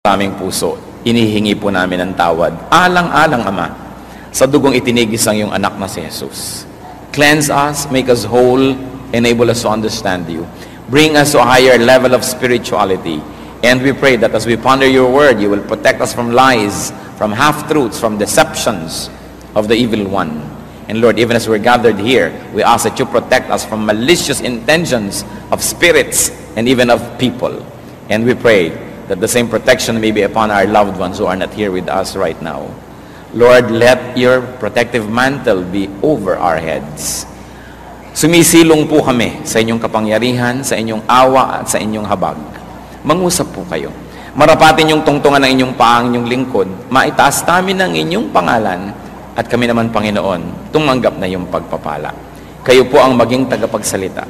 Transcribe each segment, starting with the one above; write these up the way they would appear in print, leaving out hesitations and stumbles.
aming puso, inihingi po namin ang tawad. Alang-alang, Ama, sa dugong itinigis ang iyong anak na si Jesus. Cleanse us, make us whole, enable us to understand you. Bring us to a higher level of spirituality. And we pray that as we ponder your word, you will protect us from lies, from half-truths, from deceptions of the evil one. And Lord, even as we're gathered here, we ask that you protect us from malicious intentions of spirits and even of people. And we pray that the same protection may be upon our loved ones who are not here with us right now. Lord, let your protective mantle be over our heads. Sumisilong po kami sa inyong kapangyarihan, sa inyong awa at sa inyong habag. Mangusap po kayo. Marapatin yung tungtungan ng inyong paang inyong lingkod. Maitaas namin ang inyong pangalan at kami naman, Panginoon, tumanggap na yung pagpapala. Kayo po ang maging tagapagsalita.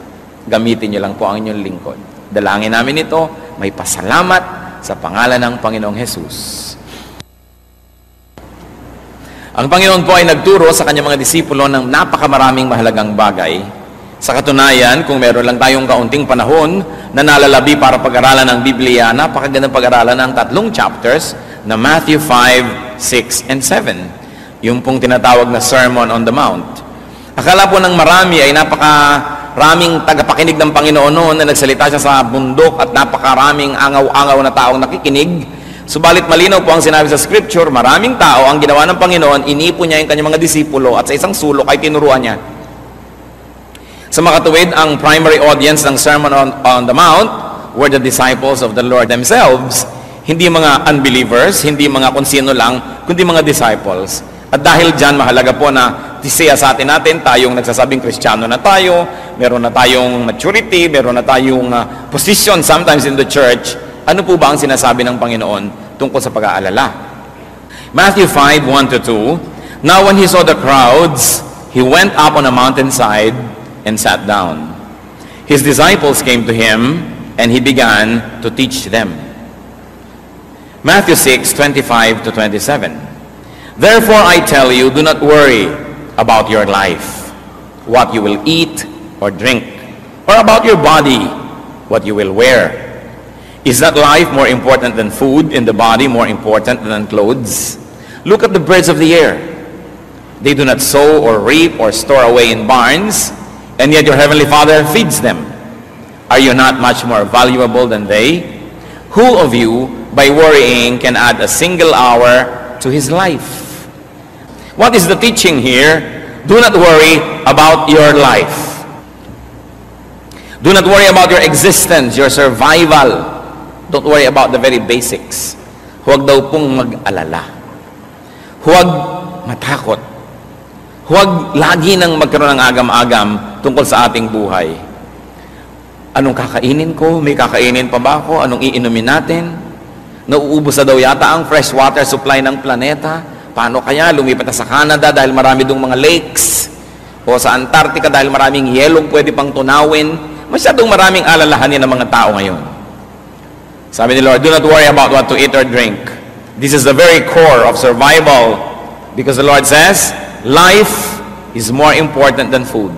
Gamitin niyo lang po ang inyong lingkod. Dalangin namin ito, may pasalamat sa pangalan ng Panginoong Jesus. Ang Panginoon po ay nagturo sa kanyang mga disipulo ng napakamaraming mahalagang bagay. Sa katunayan, kung meron lang tayong kaunting panahon na nalalabi para pag-aralan ng Biblia, napakagandang pag-aralan ng 3 chapters na Matthew 5, 6, and 7. Yung pong tinatawag na Sermon on the Mount. Akala po ng marami ay napakaraming tagapakinig ng Panginoon noon na nagsalita siya sa bundok at napakaraming angaw-angaw na taong nakikinig. Subalit malinaw po ang sinabi sa Scripture, maraming tao ang ginawa ng Panginoon, inipo niya yung kanyang mga disipulo at sa isang sulok ay tinuruan niya. Sa makatuwid, ang primary audience ng Sermon on the Mount were the disciples of the Lord themselves. Hindi mga unbelievers, hindi mga kung sino lang, kundi mga disciples. At dahil dyan, mahalaga po na siya sa atin tayong nagsasabing Kristiyano na tayo, meron na tayong maturity, meron na tayong position sometimes in the church. Ano po ba ang sinasabi ng Panginoon tungkol sa pag-aalala? Matthew 5, 1-2, Now when he saw the crowds, he went up on a mountainside and sat down. His disciples came to him, and he began to teach them. Matthew 6, 25-27, Therefore I tell you, do not worry about your life, what you will eat or drink, or about your body, what you will wear. Is not life more important than food, and the body more important than clothes? Look at the birds of the air. They do not sow or reap or store away in barns, and yet your heavenly Father feeds them. Are you not much more valuable than they? Who of you, by worrying, can add a single hour to his life? What is the teaching here? Do not worry about your life. Do not worry about your existence, your survival. Don't worry about the very basics. Huwag daw pong mag-alala. Huwag matakot. Huwag lagi nang magkaroon ng agam-agam tungkol sa ating buhay. Anong kakainin ko? May kakainin pa ba ako? Anong iinumin natin? Nauubos na daw yata ang fresh water supply ng planeta. Paano kaya? Lumipat na sa Canada dahil marami dong mga lakes. O sa Antarctica dahil maraming yelong pwede pang tunawin. Masyadong maraming alalahanin ng mga tao ngayon. Sabi ni Lord, do not worry about what to eat or drink. This is the very core of survival. Because the Lord says, life is more important than food.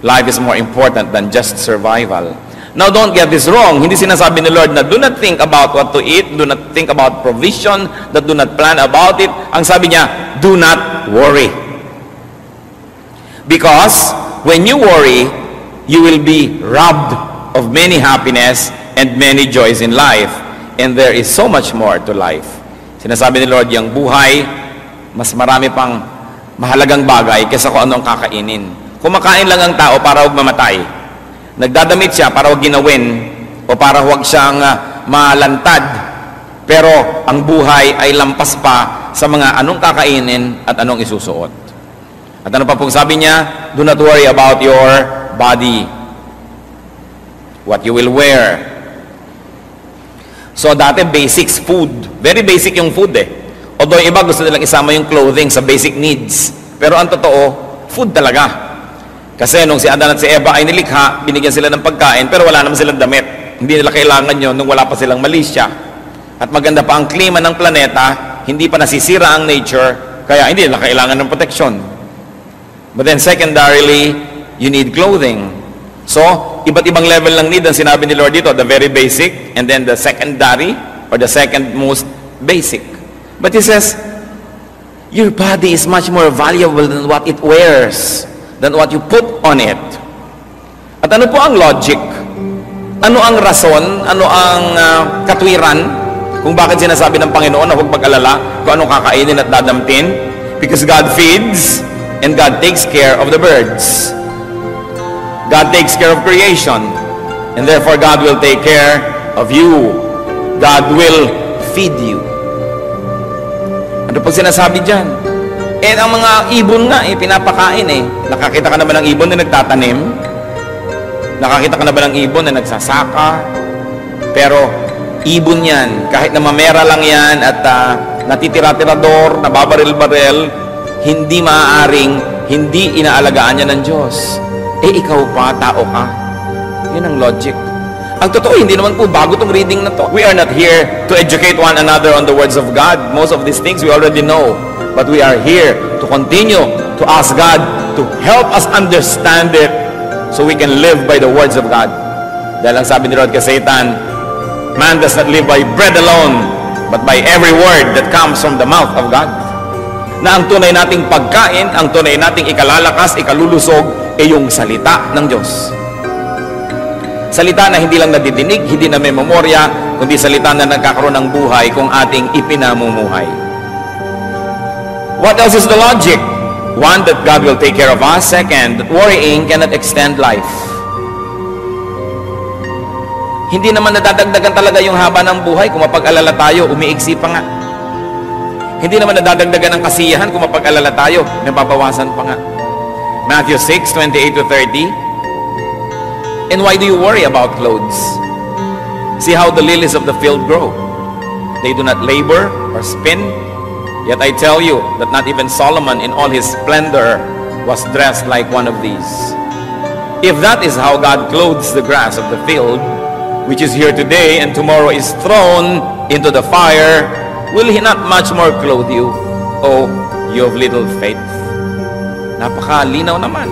Life is more important than just survival. Now, don't get this wrong. Hindi sinasabi ni Lord na do not think about what to eat, do not think about provision, that do not plan about it. Ang sabi niya, do not worry. Because when you worry, you will be robbed of many happiness and many joys in life. And there is so much more to life. Sinasabi ni Lord, yung buhay, mas marami pang mahalagang bagay kaysa kung anong kakainin. Kumakain lang ang tao para huwag mamatay. Nagdadamit siya para huwag ginawin o para huwag siyang malantad. Pero ang buhay ay lampas pa sa mga anong kakainin at anong isusuot. At ano pa pong sabi niya? Do not worry about your body, what you will wear. So dati basics, food. Very basic yung food Although iba gusto nilang isama yung clothing sa basic needs. Pero ang totoo, food talaga. Kasi nung si Adan at si Eva ay nilikha, binigyan sila ng pagkain, pero wala naman silang damit. Hindi nila kailangan yon nung wala pa silang malisya. At maganda pa ang klima ng planeta, hindi pa nasisira ang nature, kaya hindi nila kailangan ng protection. But then secondarily, you need clothing. So, iba't ibang level ng need ang sinabi ni Lord dito, the very basic, and then the secondary, or the second most basic. But he says, your body is much more valuable than what it wears, than what you put on it. At ano po ang logic? Ano ang rason? Ano ang katwiran? Kung bakit sinasabi ng Panginoon na huwag mag-alala kung anong kakainin at dadamtin? Because God feeds and God takes care of the birds. God takes care of creation, and therefore God will take care of you. God will feed you. Ano po sinasabi dyan? Ang mga ibon nga, pinapakain Nakakita ka na ba ng ibon na nagtatanim? Nakakita ka na ba ng ibon na nagsasaka? Pero, ibon yan. Kahit na mamera lang yan at natitira-tirador, nababaril-baril, hindi maaaring, hindi inaalagaan yan ng Diyos. Ikaw pa, tao ka. Yun ang logic. Ang totoo, hindi naman po bago tong reading na to. We are not here to educate one another on the words of God. Most of these things we already know. But we are here to continue to ask God to help us understand it so we can live by the words of God. Dahil ang sabi ni Lord kay Satan, man does not live by bread alone, but by every word that comes from the mouth of God. Na ang tunay nating pagkain, ang tunay nating ikalalakas, ikalulusog, yung salita ng Diyos. Salita na hindi lang nadidinig, hindi na may memorya, kundi salita na nagkakaroon ng buhay kung ating ipinamumuhay. What else is the logic? One, that God will take care of us. Second, that worrying cannot extend life. Hindi naman nadadagdagan talaga yung haba ng buhay kung mapag-alala tayo, umiiksi pa nga. Hindi naman nadadagdagan ng kasiyahan kung mapag-alala tayo, nababawasan pa nga. Matthew 6:28-30. And why do you worry about clothes? See how the lilies of the field grow. They do not labor or spin. Yet I tell you that not even Solomon in all his splendor was dressed like one of these. If that is how God clothes the grass of the field, which is here today and tomorrow is thrown into the fire, will He not much more clothe you, O you of little faith? Napakalinaw naman.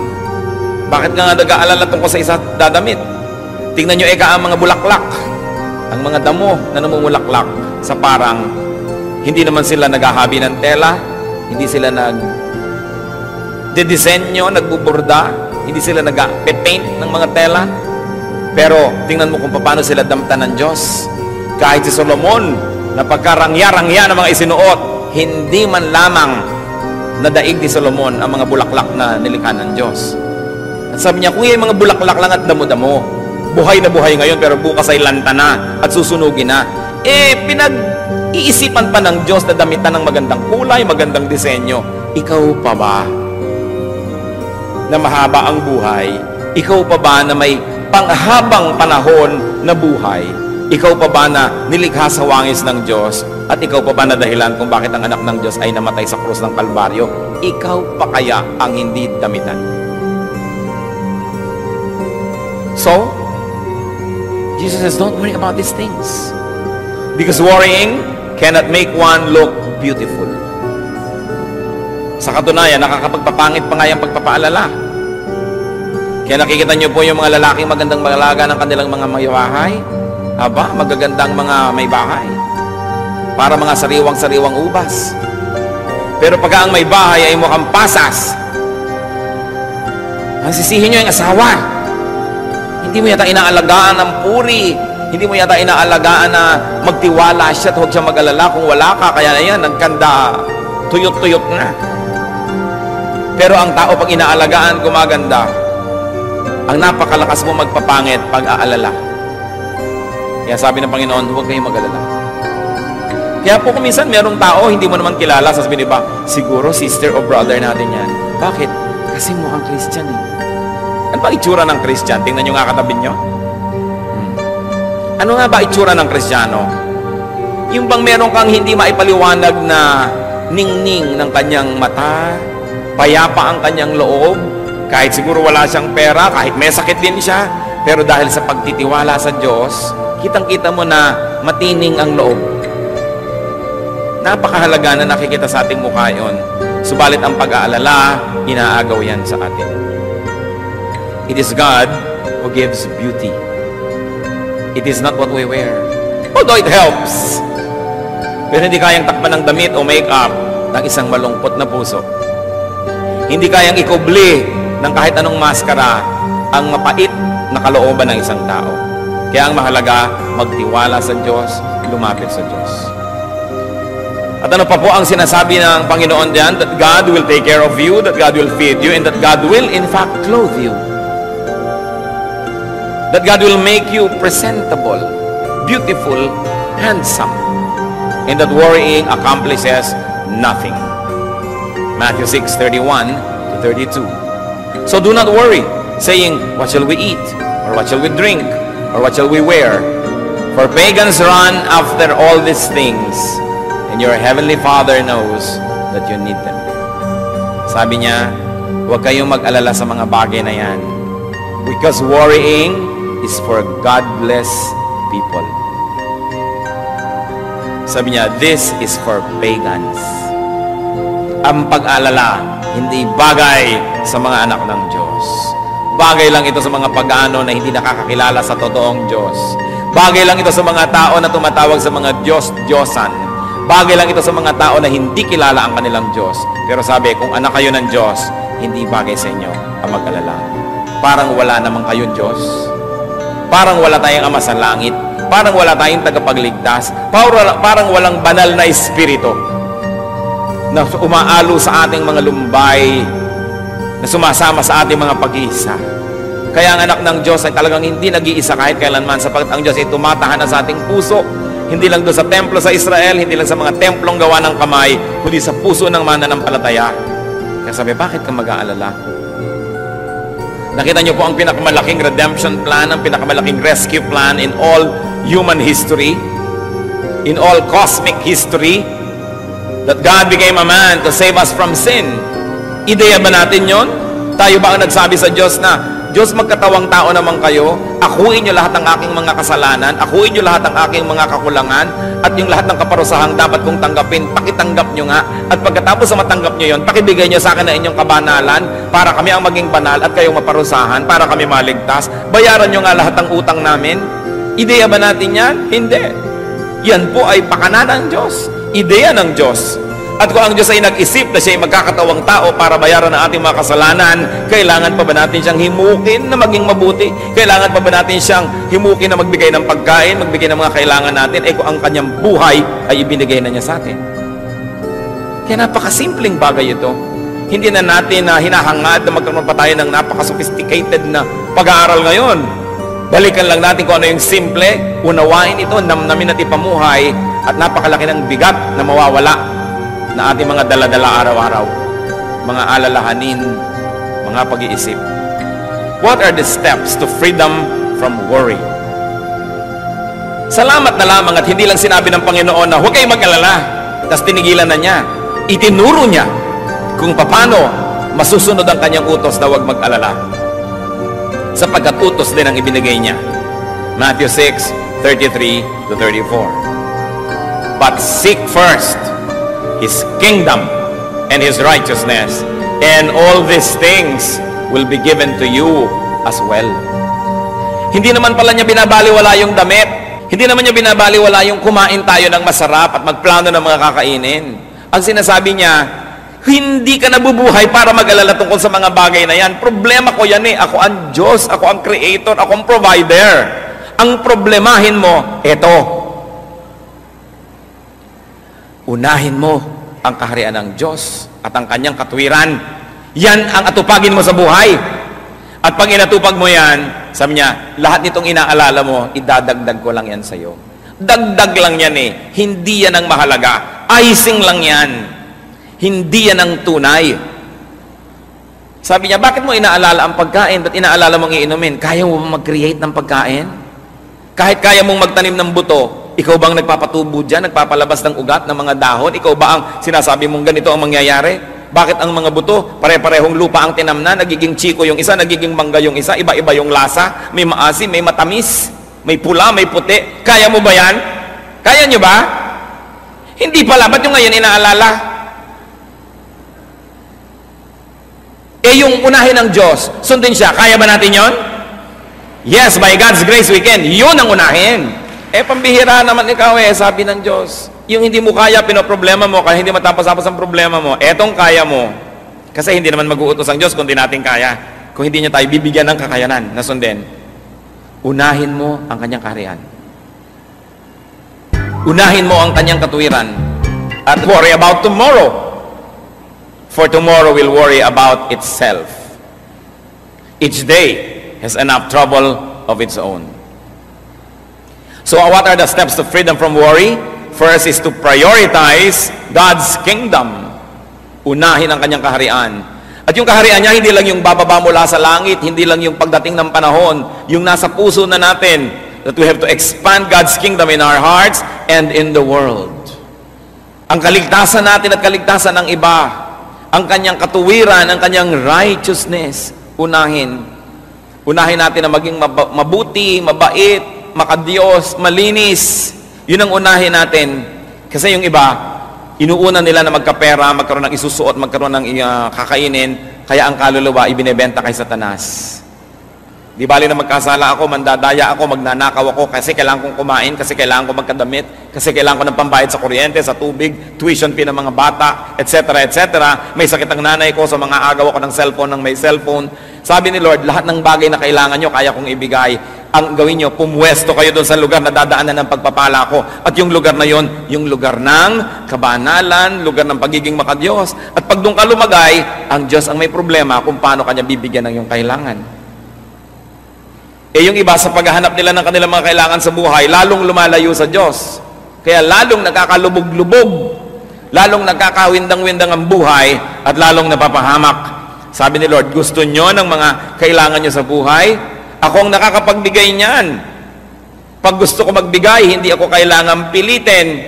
Bakit nga nag-aalala tungkol sa isa dadamit? Tingnan nyo ang mga bulaklak. Ang mga damo na namumulaklak sa parang hindi naman sila naghahabi ng tela, hindi sila nag-disenyo, nagbuburda, hindi sila nag-paint ng mga tela. Pero tingnan mo kung paano sila damtan ng Diyos. Kahit si Solomon, na pagkarangya-rangya ng mga isinuot, hindi man lamang nadaig ni Solomon ang mga bulaklak na nilikha ng Diyos. At sabi niya, kung yung mga bulaklak lang at damo-damo, buhay na buhay ngayon pero bukas ay lanta na at susunugin na, pinag-iisipan pa ng Diyos na damitan ng magandang kulay, magandang disenyo. Ikaw pa ba na mahaba ang buhay? Ikaw pa ba na may panghabang panahon na buhay? Ikaw pa ba na nilikha sa wangis ng Diyos? At ikaw pa ba na dahilan kung bakit ang anak ng Diyos ay namatay sa krus ng Kalbaryo? Ikaw pa kaya ang hindi damitan? So, Jesus says, don't worry about these things. Because worrying cannot make one look beautiful. Sa katunayan, nakakapagpapangit pa nga yung pagpapaalala. Kaya nakikita nyo po yung mga lalaking magandang malaga ng kanilang mga may bahay. Magagandang mga may bahay. Para mga sariwang-sariwang ubas. Pero pagka ang may bahay ay mukhang pasas, ang sisihin nyo yung asawa. Hindi mo yata inaalagaan ng puri. Hindi mo yata inaalagaan na magtiwala siya at huwag siya mag-alala. Kung wala ka, kaya na yan, nagkanda, tuyot-tuyot na. Pero ang tao pag inaalagaan, gumaganda. Ang napakalakas mo magpapangit pag-aalala. Kaya sabi ng Panginoon, huwag kayong mag-alala. Kaya po kung minsan merong tao, hindi mo naman kilala, sasabihin ba, siguro sister o brother natin yan. Bakit? Kasi mukhang Christian eh. Ano ba itsura ng Christian? Tingnan nyo nga katabi nyo. Ano nga ba itsura ng Kristiyano? Yung bang meron kang hindi maipaliwanag na ningning ng kanyang mata, payapa ang kanyang loob, kahit siguro wala siyang pera, kahit may sakit din siya, pero dahil sa pagtitiwala sa Diyos, kitang-kita mo na matining ang loob. Napakahalaga na nakikita sa ating mukha yun. Subalit ang pag-aalala, inaagaw yan sa atin. It is God who gives beauty. It is not what we wear. Although it helps. Pero hindi kayang takpan ng damit o make-up ng isang malungkot na puso. Hindi kayang ikubli ng kahit anong maskara ang mapait na kalooban ng isang tao. Kaya ang mahalaga, magtiwala sa Diyos, lumapit sa Diyos. At ano pa po ang sinasabi ng Panginoon diyan? That God will take care of you, that God will feed you, and that God will in fact clothe you. That God will make you presentable, beautiful, handsome, and that worrying accomplishes nothing. Matthew 6:31 to 32. So do not worry, saying, what shall we eat? Or what shall we drink? Or what shall we wear? For pagans run after all these things, and your heavenly Father knows that you need them. Sabi niya, huwag kayong mag-alala sa mga bagay na yan. Because worrying is for godless people. Sabi niya, this is for pagans. Ang pag-alala, hindi bagay sa mga anak ng Diyos. Bagay lang ito sa mga pagano na hindi nakakakilala sa totoong Diyos. Bagay lang ito sa mga tao na tumatawag sa mga Diyos-Diyosan. Bagay lang ito sa mga tao na hindi kilala ang kanilang Diyos. Pero sabi, kung anak kayo ng Diyos, hindi bagay sa inyo ang mag-alala. Parang wala namang kayong Diyos. Parang wala tayong Ama sa langit. Parang wala tayong tagapagligtas. Parang walang banal na espiritu na umaalo sa ating mga lumbay, na sumasama sa ating mga pag-iisa. Kaya ang anak ng Diyos ay talagang hindi nag-iisa kahit kailanman, sapagkat ang Diyos ay tumatahan sa ating puso, hindi lang doon sa templo sa Israel, hindi lang sa mga templong gawa ng kamay, kundi sa puso ng mananampalataya. Kaya sabi, bakit ka mag-aalala? Nakita niyo po ang pinakamalaking redemption plan, ang pinakamalaking rescue plan in all human history, in all cosmic history, that God became a man to save us from sin. Ideya ba natin yon? Tayo ba ang nagsabi sa Diyos na, Diyos, magkatawang tao naman kayo, akuin niyo lahat ng aking mga kasalanan, akuin niyo lahat ng aking mga kakulangan, at yung lahat ng kaparusahang dapat kong tanggapin, pakitanggap niyo nga, at pagkatapos sa matanggap niyo yon, pakibigay niyo sa akin na inyong kabanalan, para kami ang maging banal, at kayong maparusahan, para kami maligtas. Bayaran niyo nga lahat ng utang namin. Ideya ba natin yan? Hindi. Yan po ay pakana ng Diyos. Ideya ng Diyos. At kung ang Diyos ay nag-isip na siya ay magkakatawang tao para bayaran ang ating mga kasalanan, kailangan pa ba natin siyang himukin na maging mabuti? Kailangan pa ba natin siyang himukin na magbigay ng pagkain, magbigay ng mga kailangan natin? Kung ang kanyang buhay ay ibinigay na niya sa atin. Kaya napakasimpleng bagay ito. Hindi na natin hinahangad na magkaroon pa tayo ng napaka-sophisticated na pag-aaral ngayon. Balikan lang natin kung ano yung simple, unawain ito, namnamin at ipamuhay, at napakalaki ng bigat na mawawala na ating mga daladala araw-araw, mga alalahanin, mga pag-iisip. What are the steps to freedom from worry? Salamat na lamang at hindi lang sinabi ng Panginoon na huwag kayong mag-alala, tapos tinigilan na niya. Itinuro niya kung paano masusunod ang kanyang utos na huwag mag-alala. Sapagkat utos din ang ibinigay niya. Matthew 6:33 to 34. But seek first His kingdom and His righteousness, and all these things will be given to you as well. Hindi naman pala niya binabaliwala yung damit. Hindi naman niya binabaliwala yung kumain tayo ng masarap at magplano ng mga kakainin. Ang sinasabi niya, hindi ka nabubuhay para mag-alala tungkol sa mga bagay na yan. Problema ko yan eh. Ako ang Diyos, ako ang Creator, ako ang Provider. Ang problemahin mo, eto. Unahin mo ang kaharian ng Diyos at ang kanyang katuwiran. Yan ang atupagin mo sa buhay. At pag inatupag mo yan, sabi niya, lahat nitong inaalala mo, idadagdag ko lang yan sa'yo. Dagdag lang yan eh. Hindi yan ang mahalaga. Icing lang yan. Hindi yan ang tunay. Sabi niya, bakit mo inaalala ang pagkain? Ba't inaalala mong iinumin? Kaya mo mag-create ng pagkain? Kahit kaya mong magtanim ng buto, ikaw bang nagpapatubo dyan, nagpapalabas ng ugat ng mga dahon? Ikaw ba ang sinasabi mong ganito ang mangyayari? Bakit ang mga buto, pare-parehong lupa ang tinamnan, nagiging chiko yung isa, nagiging mangga yung isa, iba-iba yung lasa, may maasim, may matamis, may pula, may puti. Kaya mo ba yan? Kaya nyo ba? Hindi pala, ba't yung ngayon inaalala? Yung unahin ng Diyos, sundin siya. Kaya ba natin yon? Yes, by God's grace we can. Yun ang unahin. Pambihira naman ikaw sabi ng Diyos. Yung hindi mo kaya, pinoproblema mo, kaya hindi matapos-tapos ang problema mo. Etong kaya mo. Kasi hindi naman mag-uutos ang Diyos kung di natin kaya. Kung hindi niya tayo bibigyan ng kakayanan na sundin. Unahin mo ang kanyang kaharian. Unahin mo ang kanyang katuwiran. At worry about tomorrow. For tomorrow will worry about itself. Each day has enough trouble of its own. So what are the steps to freedom from worry? First is to prioritize God's kingdom. Unahin ang kanyang kaharian. At yung kaharian niya, hindi lang yung bababa mula sa langit, hindi lang yung pagdating ng panahon, yung nasa puso na natin, that we have to expand God's kingdom in our hearts and in the world. Ang kaligtasan natin at kaligtasan ng iba, ang kanyang katuwiran, ang kanyang righteousness, unahin. Unahin natin na maging mabuti, mabait, makadiyos, malinis. Yun ang unahin natin. Kasi yung iba, inuuna nila na magkapera, magkaroon ng isusuot, magkaroon ng kakainin, kaya ang kaluluwa ibinebenta kay Satanas. Di bali na magkasala ako, mandadaya ako, magnanakaw ako, kasi kailangan kong kumain, kasi kailangan kong magkadamit, kasi kailangan ko ng pambayad sa kuryente, sa tubig, tuition fee ng mga bata, etc., etc. May sakit ang nanay ko, sa mga agaw ako ng cellphone, ng may cellphone. Sabi ni Lord, lahat ng bagay na kailangan nyo, kaya kong ibigay. Ang gawin nyo, pumwesto kayo doon sa lugar na dadaanan ng pagpapala ko. At yung lugar na yon, yung lugar ng kabanalan, lugar ng pagiging makadiyos. At pag doon ka lumagay, ang Diyos ang may problema kung paano kanya bibigyan ng iyong kailangan. Yung iba sa paghahanap nila ng kanilang mga kailangan sa buhay, lalong lumalayo sa Diyos. Kaya lalong nakakalubog-lubog, lalong nakakawindang-windang ang buhay, at lalong napapahamak. Sabi ni Lord, gusto nyo ng mga kailangan nyo sa buhay? Ako ang nakakapagbigay niyan. Pag gusto ko magbigay, hindi ako kailangan pilitin.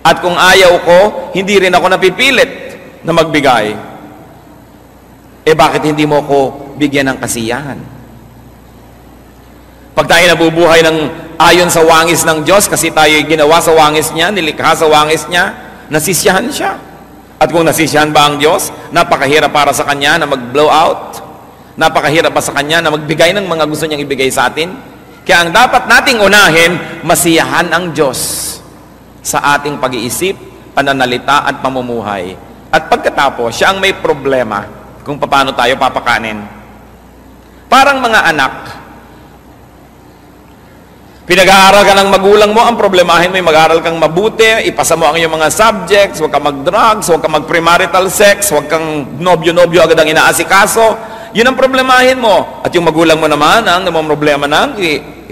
At kung ayaw ko, hindi rin ako napipilit na magbigay. Bakit hindi mo ko bigyan ng kasiyahan? Pag tayo nabubuhay ng ayon sa wangis ng Diyos, kasi tayo ginawa sa wangis niya, nilikha sa wangis niya, nasisiyahan siya. At kung nasisiyahan ba ang Diyos, napakahirap para sa Kanya na mag-blow out. Napakahirap pa sa Kanya na magbigay ng mga gusto niyang ibigay sa atin. Kaya ang dapat nating unahin, masiyahan ang Diyos sa ating pag-iisip, pananalita at pamumuhay. At pagkatapos, siya ang may problema kung paano tayo papakanin. Parang mga anak, pinag-aaral ka ng magulang mo, ang problemahin mo, mag-aaral kang mabuti, ipasa mo ang iyong mga subjects, huwag kang mag-drugs, huwag kang mag-premarital sex, huwag kang nobyo-nobyo agad ang inaasikaso. Yun ang problemahin mo. At yung magulang mo naman, ang namang problema ng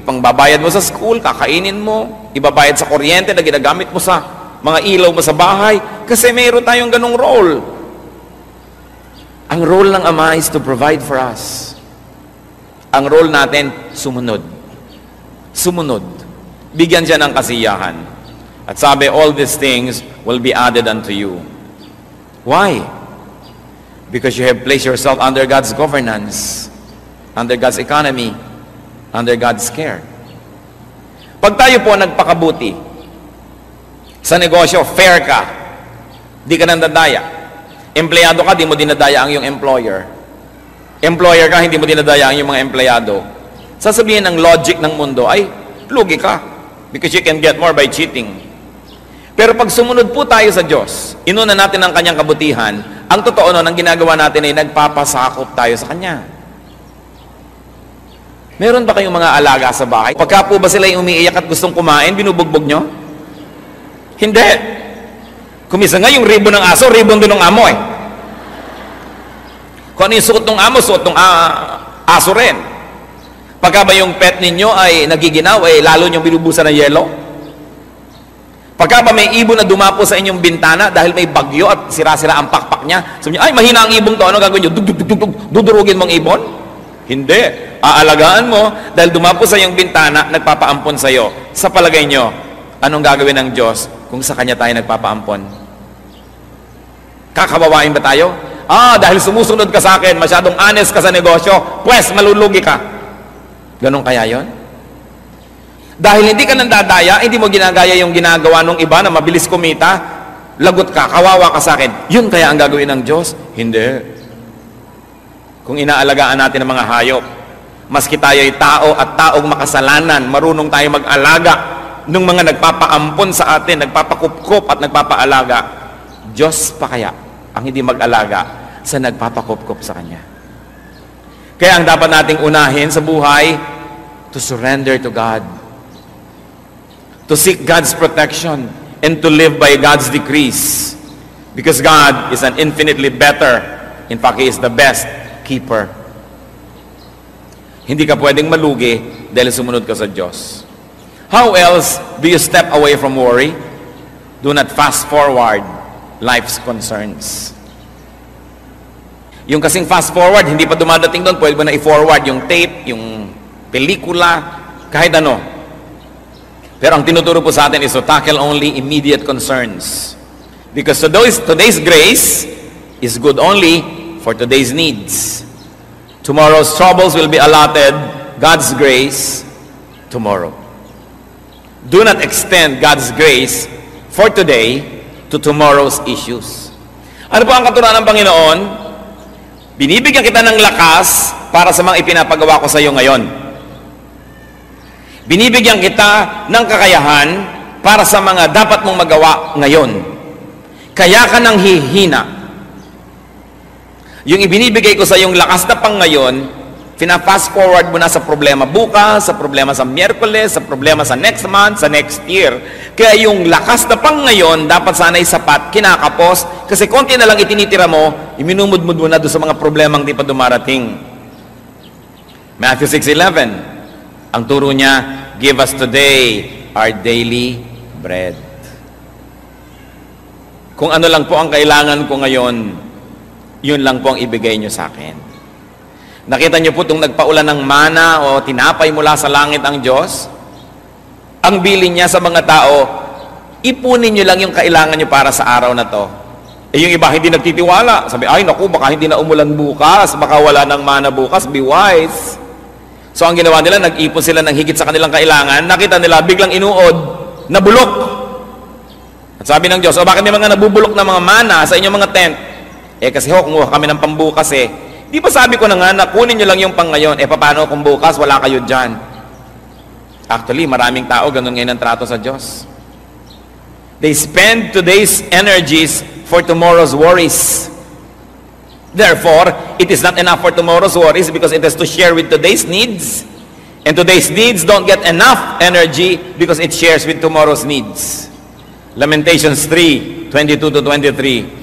ipangbabayad mo sa school, kakainin mo, ibabayad sa kuryente na ginagamit mo sa mga ilaw mo sa bahay. Kasi mayroon tayong ganong role. Ang role ng Ama is to provide for us. Ang role natin, sumunod. Sumunod. Bigyan siya ng kasiyahan. At sabi, all these things will be added unto you. Why? Because you have placed yourself under God's governance, under God's economy, under God's care. Pag tayo po nagpakabuti, sa negosyo, fair ka, di ka nandadaya. Empleyado ka, di mo dinadaya ang iyong employer. Employer ka, hindi mo dinadaya ang iyong mga empleyado. Sasabihin ng logic ng mundo, ay, lugi ka. Because you can get more by cheating. Pero pag sumunod po tayo sa Diyos, inuna natin ang kanyang kabutihan, ang totoo nun, ang ginagawa natin ay nagpapasakop tayo sa kanya. Meron ba kayong mga alaga sa bahay? Pagka po ba sila yung umiiyak at gustong kumain, binubugbog nyo? Hindi. Kumisa nga yung ribbon ng aso, ribbon din ng amo eh. Kung ano yung suot ng amo, suot ng aso rin. Pagka ba yung pet ninyo ay nagiginaw, lalo nyong binubusan ng yelo? Pagka ba may ibon na dumapo sa inyong bintana dahil may bagyo at sira-sira ang pakpak niya, sabi niyo, ay mahina ang ibong to, ano gagawin niyo? Dudurugin mong ibon? Hindi. Aalagaan mo dahil dumapo sa iyong bintana, nagpapaampon sa iyo. Sa palagay niyo, anong gagawin ng Diyos kung sa Kanya tayo nagpapaampon? Kakawawain ba tayo? Dahil sumusunod ka sa akin, masyadong honest ka sa negosyo, pues malulugi ka. Ganon kaya yon? Dahil hindi ka nandadaya, hindi mo ginagaya yung ginagawa ng iba na mabilis kumita, lagot ka, kawawa ka sa akin. Yun kaya ang gagawin ng Diyos? Hindi. Kung inaalagaan natin ang mga hayop, maski tayo ay tao at taong makasalanan, marunong tayo mag-alaga ng mga nagpapaampon sa atin, nagpapakupkop at nagpapaalaga. Diyos pa kaya ang hindi mag-alaga sa nagpapakupkop sa Kanya? Kaya ang dapat nating unahin sa buhay, to surrender to God, to seek God's protection, and to live by God's decrees. Because God is an infinitely better, in fact, He is the best keeper. Hindi ka pwedeng malugi dahil sumunod ka sa Diyos. How else do you step away from worry? Do not fast forward life's concerns. Yung kasing fast forward, hindi pa dumadating doon, pwede mo na i-forward yung tape, yung pelikula, kahit ano. Pero ang tinuturo po sa atin is to tackle only immediate concerns. Because today's grace is good only for today's needs. Tomorrow's troubles will be allotted God's grace tomorrow. Do not extend God's grace for today to tomorrow's issues. Ano po ang katuruan ng Panginoon? Binibigyan kita ng lakas para sa mga ipinapagawa ko sa iyo ngayon. Binibigyan kita ng kakayahan para sa mga dapat mong magawa ngayon. Kaya ka nang hihina. Yung ibinibigay ko sa yung lakas na pang ngayon, fina-fast forward mo na sa problema bukas, sa problema sa Miyerkules, sa problema sa next month, sa next year. Kaya yung lakas na pang ngayon, dapat sana'y sapat, kinakapos, kasi konti na lang itinitira mo, iminumudmud mo na doon sa mga problemang di pa dumarating. Matthew 6:11, ang turo niya, give us today our daily bread. Kung ano lang po ang kailangan ko ngayon, yun lang po ang ibigay nyo sa akin. Nakita niyo po itong nagpaulan ng mana o tinapay mula sa langit ang Diyos? Ang bilin niya sa mga tao, ipunin niyo lang yung kailangan niyo para sa araw na to. Yung iba hindi nagtitiwala. Sabi, ay naku, baka hindi na umulan bukas, baka wala ng mana bukas, be wise. So ang ginawa nila, nag-ipon sila ng higit sa kanilang kailangan, nakita nila biglang inuod, nabulok. At sabi ng Diyos, bakit may mga nabubulok na mga mana sa inyong mga tent? Kasi kumuha kami ng pambukas Di ba sabi ko na nga, kunin nyo lang yung pang ngayon. Paano kung bukas, wala kayo dyan? Actually, maraming tao, ganun ngayon ang trato sa Diyos. They spend today's energies for tomorrow's worries. Therefore, it is not enough for tomorrow's worries because it has to share with today's needs. And today's needs don't get enough energy because it shares with tomorrow's needs. Lamentations 3:22-23.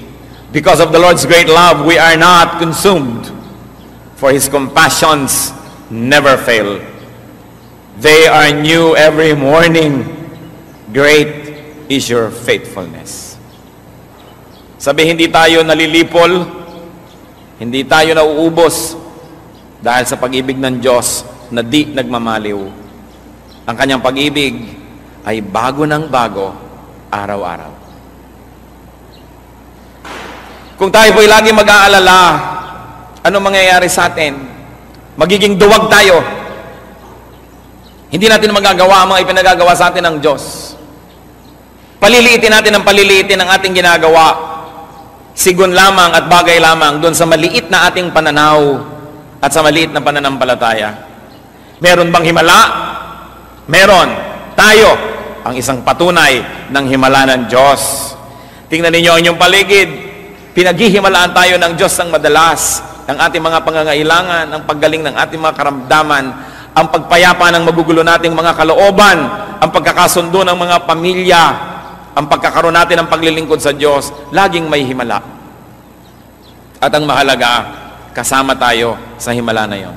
Because of the Lord's great love, we are not consumed. For His compassions never fail. They are new every morning. Great is your faithfulness. Sabi, hindi tayo nalilipol, hindi tayo nauubos dahil sa pag-ibig ng Diyos na di nagmamaliw. Ang Kanyang pag-ibig ay bago ng bago, araw-araw. Kung tayo po'y lagi mag-aalala, ano mangyayari sa atin? Magiging duwag tayo. Hindi natin magagawa ang mga ipinagagawa sa atin ng Diyos. Paliliitin natin ang paliliitin ang ating ginagawa. Sigun lamang at bagay lamang doon sa maliit na ating pananaw at sa maliit na pananampalataya. Meron bang himala? Meron. Tayo ang isang patunay ng himala ng Diyos. Tingnan ninyo ang inyong paligid. Pinaghihimalaan tayo ng Diyos ng madalas. Ang ating mga pangangailangan, ang paggaling ng ating mga karamdaman, ang pagpayapa ng magugulo nating mga kalooban, ang pagkakasundo ng mga pamilya, ang pagkakaroon natin ng paglilingkod sa Diyos, laging may himala. At ang mahalaga, kasama tayo sa himala na yon.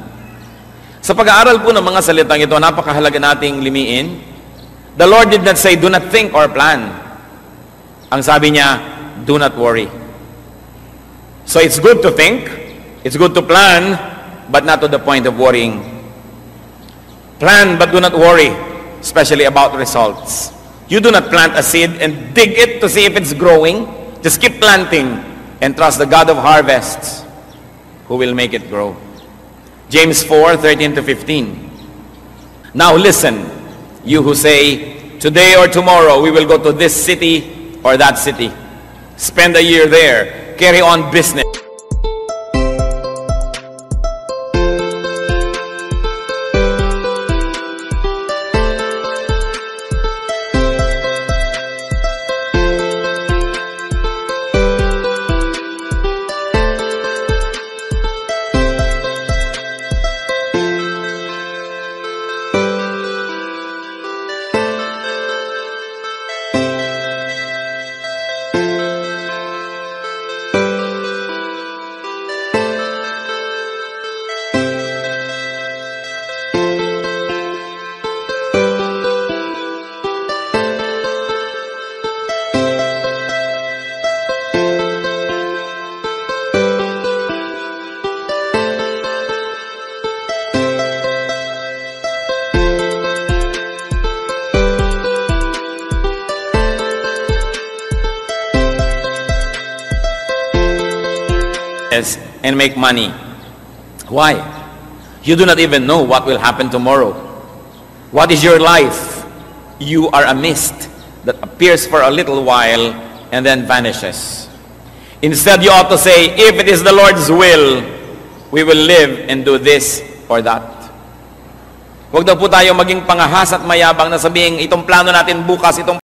Sa pag-aaral po ng mga salitang ito, napakahalaga nating limiin. The Lord did not say, do not think or plan. Ang sabi niya, do not worry. So it's good to think, it's good to plan, but not to the point of worrying. Plan, but do not worry, especially about results. You do not plant a seed and dig it to see if it's growing. Just keep planting and trust the God of harvests who will make it grow. James 4:13-15. Now listen, you who say, today or tomorrow we will go to this city or that city. Spend a year there. Carry on business. riches and make money. Why? You do not even know what will happen tomorrow. What is your life? You are a mist that appears for a little while and then vanishes. Instead, you ought to say, if it is the Lord's will, we will live and do this or that. Huwag daw po tayo maging pangahas at mayabang na sabihin, itong plano natin bukas, itong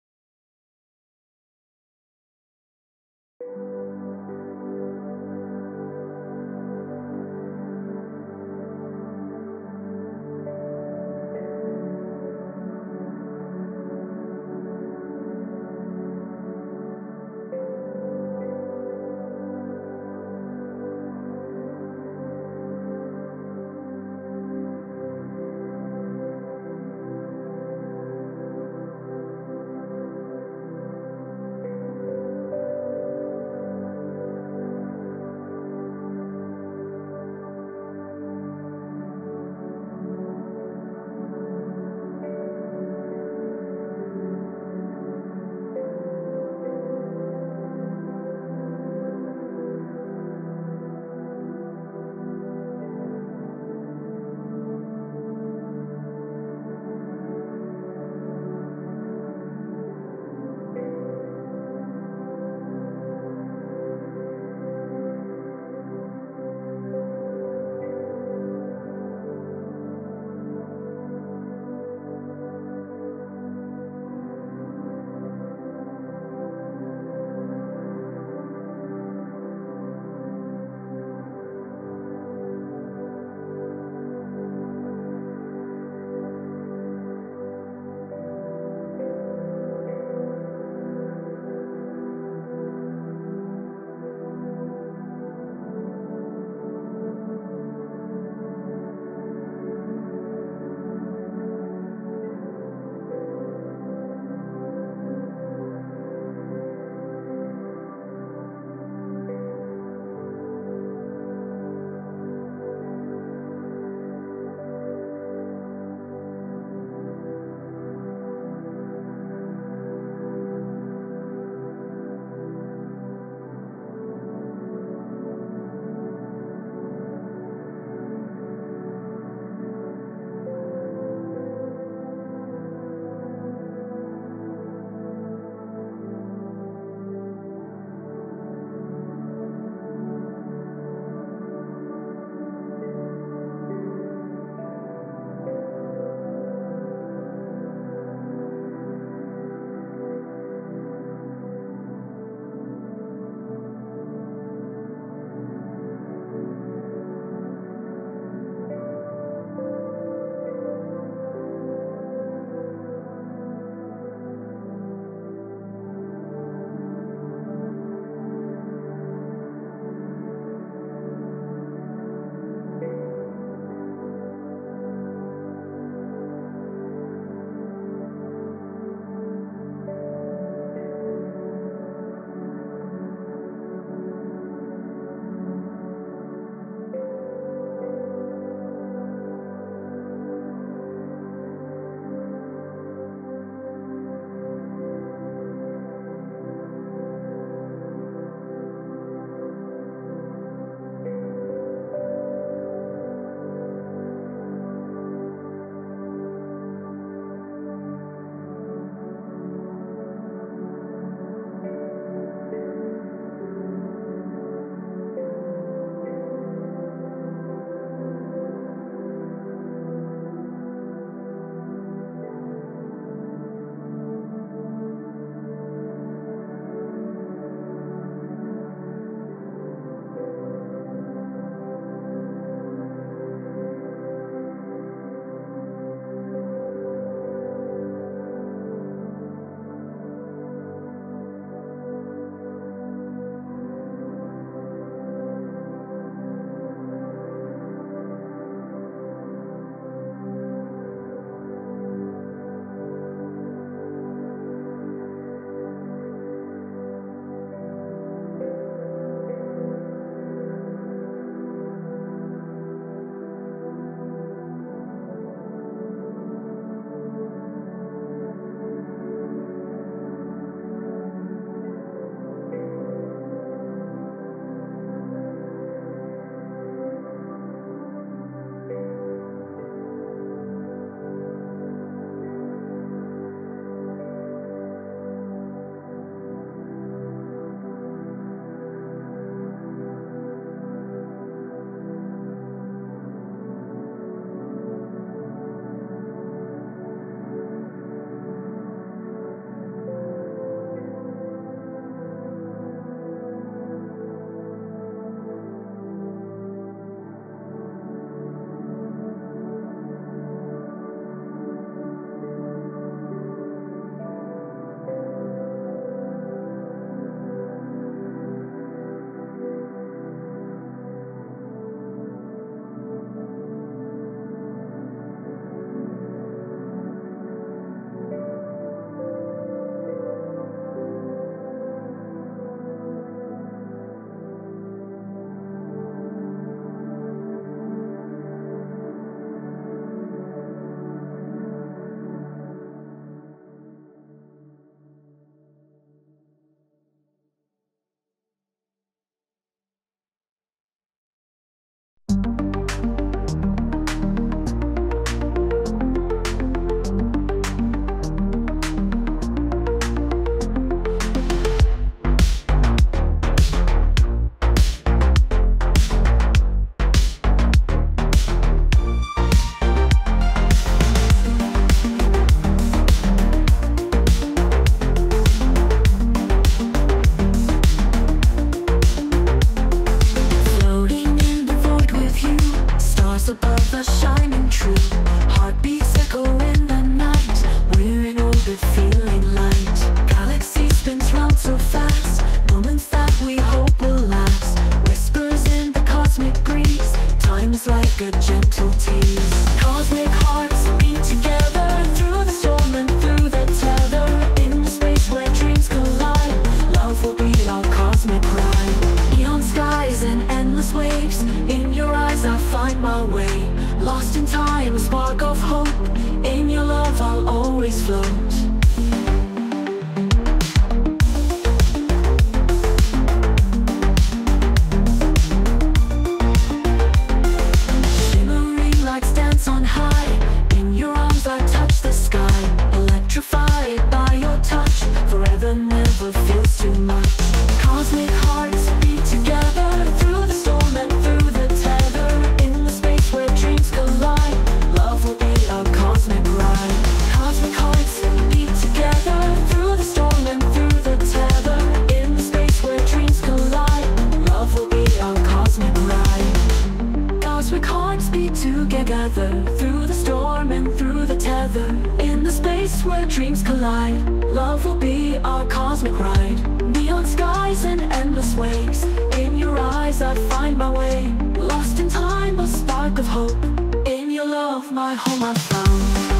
place where dreams collide. Love will be our cosmic ride. Neon skies and endless waves. In your eyes I find my way. Lost in time, a spark of hope. In your love, my home I found.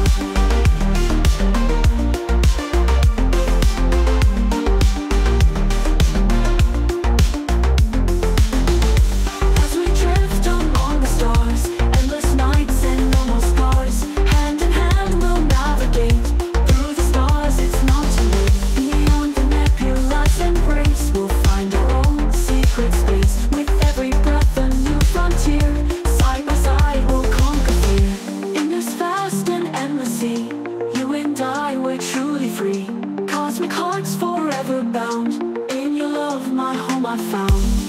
You and I, we're truly free. Cosmic hearts forever bound. In your love, my home I found.